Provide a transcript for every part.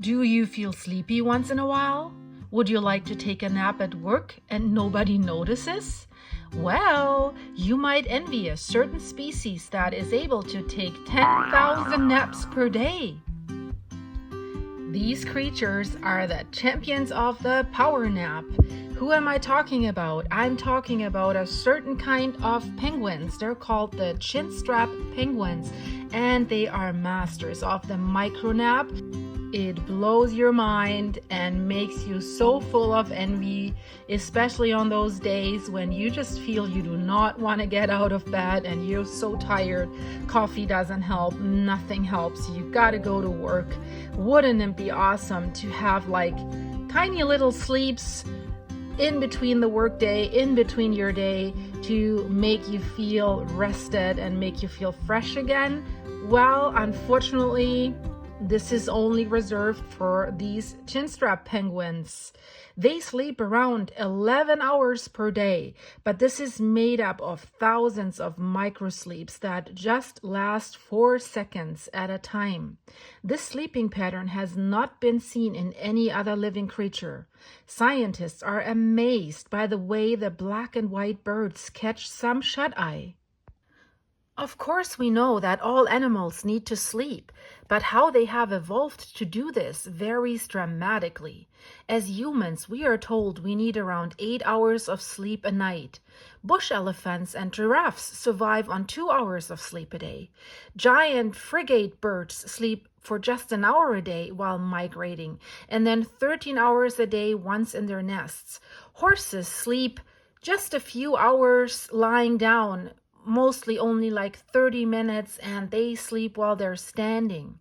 Do you feel sleepy once in a while? Would you like to take a nap at work and nobody notices? Well, you might envy a certain species that is able to take 10,000 naps per day. These creatures are the champions of the power nap. Who am I talking about? I'm talking about a certain kind of penguins. They're called the Chinstrap Penguins, and they are masters of the micro nap. It blows your mind and makes you so full of envy, especially on those days when you just feel you do not want to get out of bed and you're so tired. Coffee doesn't help, nothing helps. You gotta go to work. Wouldn't it be awesome to have like tiny little sleeps in between the workday, in between your day, to make you feel rested and make you feel fresh again? Well, unfortunately, this is only reserved for these Chinstrap penguins. They sleep around 11 hours per day, but this is made up of thousands of microsleeps that just last 4 seconds at a time. This sleeping pattern has not been seen in any other living creature. Scientists are amazed by the way the black and white birds catch some shut-eye. Of course, we know that all animals need to sleep, but how they have evolved to do this varies dramatically. As humans, we are told we need around 8 hours of sleep a night. Bush elephants and giraffes survive on 2 hours of sleep a day. Giant frigate birds sleep for just an hour a day while migrating, and then 13 hours a day once in their nests. Horses sleep just a few hours lying down, mostly only like 30 minutes, and they sleep while they're standing.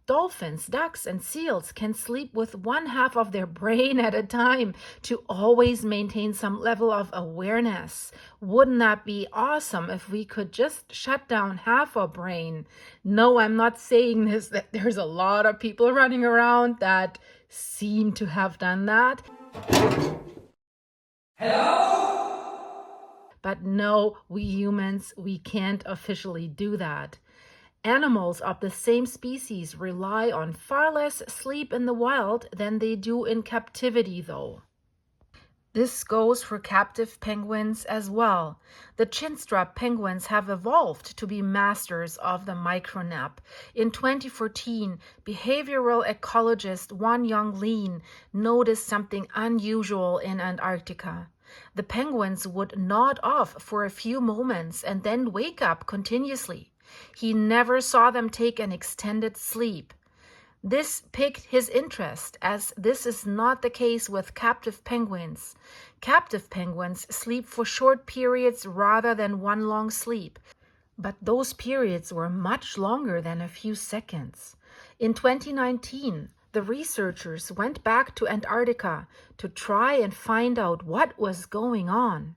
Dolphins, ducks, and seals can sleep with one half of their brain at a time to always maintain some level of awareness. Wouldn't that be awesome if we could just shut down half our brain? No, I'm not saying this, that there's a lot of people running around that seem to have done that. Hello? But no, we humans, we can't officially do that. Animals of the same species rely on far less sleep in the wild than they do in captivity, though. This goes for captive penguins as well. The Chinstrap penguins have evolved to be masters of the micronap. In 2014, behavioral ecologist Wan Young Lean noticed something unusual in Antarctica. The penguins would nod off for a few moments and then wake up continuously. He never saw them take an extended sleep. This piqued his interest, as this is not the case with captive penguins. Captive penguins sleep for short periods rather than one long sleep, but those periods were much longer than a few seconds. In 2019, the researchers went back to Antarctica to try and find out what was going on.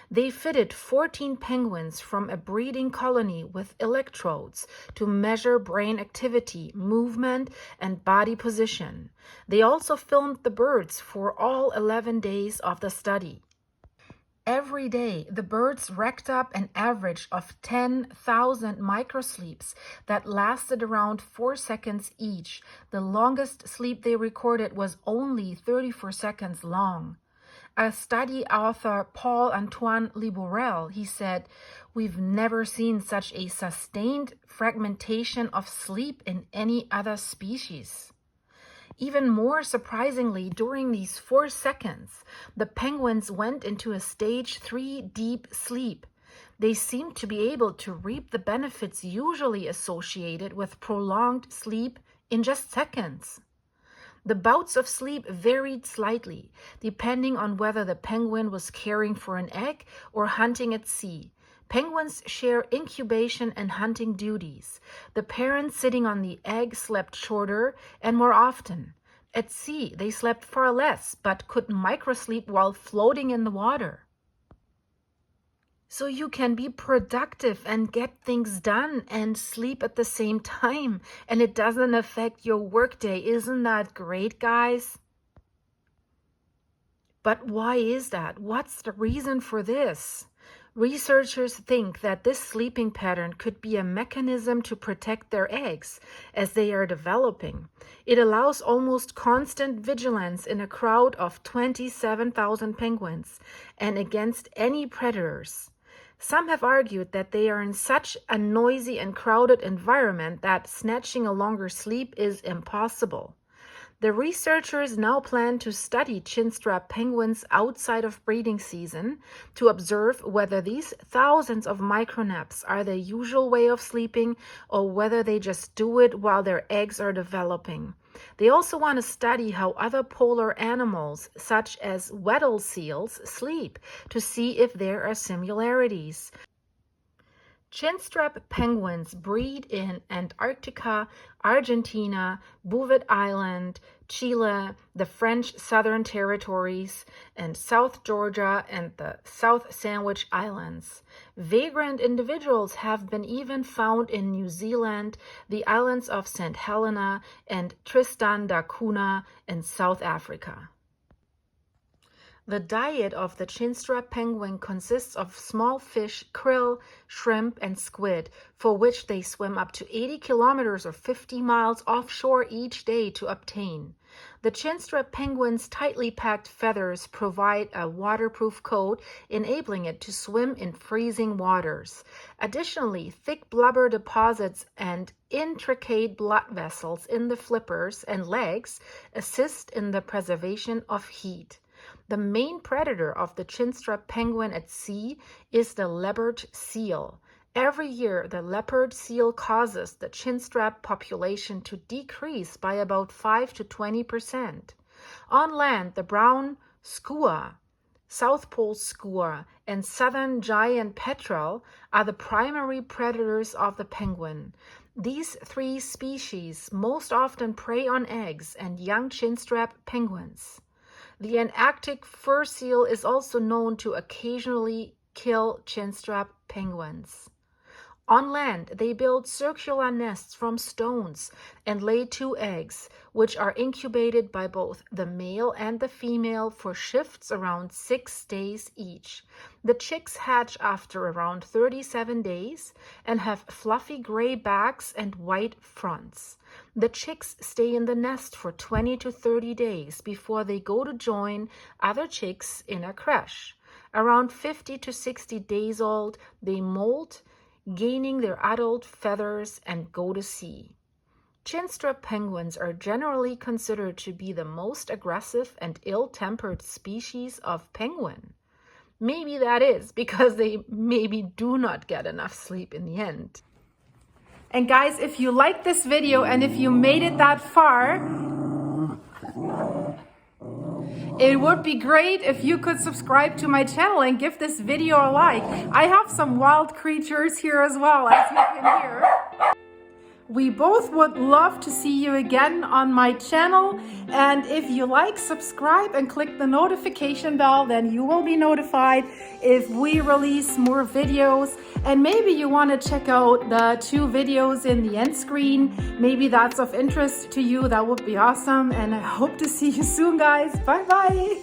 They fitted 14 penguins from a breeding colony with electrodes to measure brain activity, movement, and body position. They also filmed the birds for all 11 days of the study. Every day, the birds racked up an average of 10,000 microsleeps that lasted around 4 seconds each. The longest sleep they recorded was only 34 seconds long. A study author, Paul-Antoine Liborel, he said, "We've never seen such a sustained fragmentation of sleep in any other species." Even more surprisingly, during these 4 seconds, the penguins went into a stage 3 deep sleep. They seemed to be able to reap the benefits usually associated with prolonged sleep in just seconds. The bouts of sleep varied slightly, depending on whether the penguin was caring for an egg or hunting at sea. Penguins share incubation and hunting duties. The parents sitting on the egg slept shorter and more often. At sea, they slept far less, but could microsleep while floating in the water. So you can be productive and get things done and sleep at the same time, and it doesn't affect your workday. Isn't that great, guys? But why is that? What's the reason for this? Researchers think that this sleeping pattern could be a mechanism to protect their eggs as they are developing. It allows almost constant vigilance in a crowd of 27,000 penguins and against any predators. Some have argued that they are in such a noisy and crowded environment that snatching a longer sleep is impossible. The researchers now plan to study chinstrap penguins outside of breeding season to observe whether these thousands of micronaps are their usual way of sleeping or whether they just do it while their eggs are developing. They also want to study how other polar animals, such as Weddell seals, sleep to see if there are similarities. Chinstrap penguins breed in Antarctica, Argentina, Bouvet Island, Chile, the French Southern Territories, and South Georgia and the South Sandwich Islands. Vagrant individuals have been even found in New Zealand, the islands of St. Helena, and Tristan da Cunha in South Africa. The diet of the chinstrap penguin consists of small fish, krill, shrimp, and squid, for which they swim up to 80 kilometers or 50 miles offshore each day to obtain. The chinstrap penguin's tightly packed feathers provide a waterproof coat, enabling it to swim in freezing waters. Additionally, thick blubber deposits and intricate blood vessels in the flippers and legs assist in the preservation of heat. The main predator of the chinstrap penguin at sea is the leopard seal. Every year, the leopard seal causes the chinstrap population to decrease by about 5 to 20%. On land, the brown skua, South Pole skua, and southern giant petrel are the primary predators of the penguin. These three species most often prey on eggs and young chinstrap penguins. The Antarctic fur seal is also known to occasionally kill chinstrap penguins. On land, they build circular nests from stones and lay 2 eggs, which are incubated by both the male and the female for shifts around 6 days each. The chicks hatch after around 37 days and have fluffy gray backs and white fronts. The chicks stay in the nest for 20 to 30 days before they go to join other chicks in a crush. Around 50 to 60 days old, they molt, gaining their adult feathers and go to sea. Chinstrap penguins are generally considered to be the most aggressive and ill-tempered species of penguin. Maybe that is because they maybe do not get enough sleep in the end. And guys, if you like this video and if you made it that far, it would be great if you could subscribe to my channel and give this video a like. I have some wild creatures here as well, as you can hear. We both would love to see you again on my channel. And if you like, subscribe and click the notification bell, then you will be notified if we release more videos. And maybe you want to check out the 2 videos in the end screen. Maybe that's of interest to you. That would be awesome. And I hope to see you soon, guys. Bye-bye.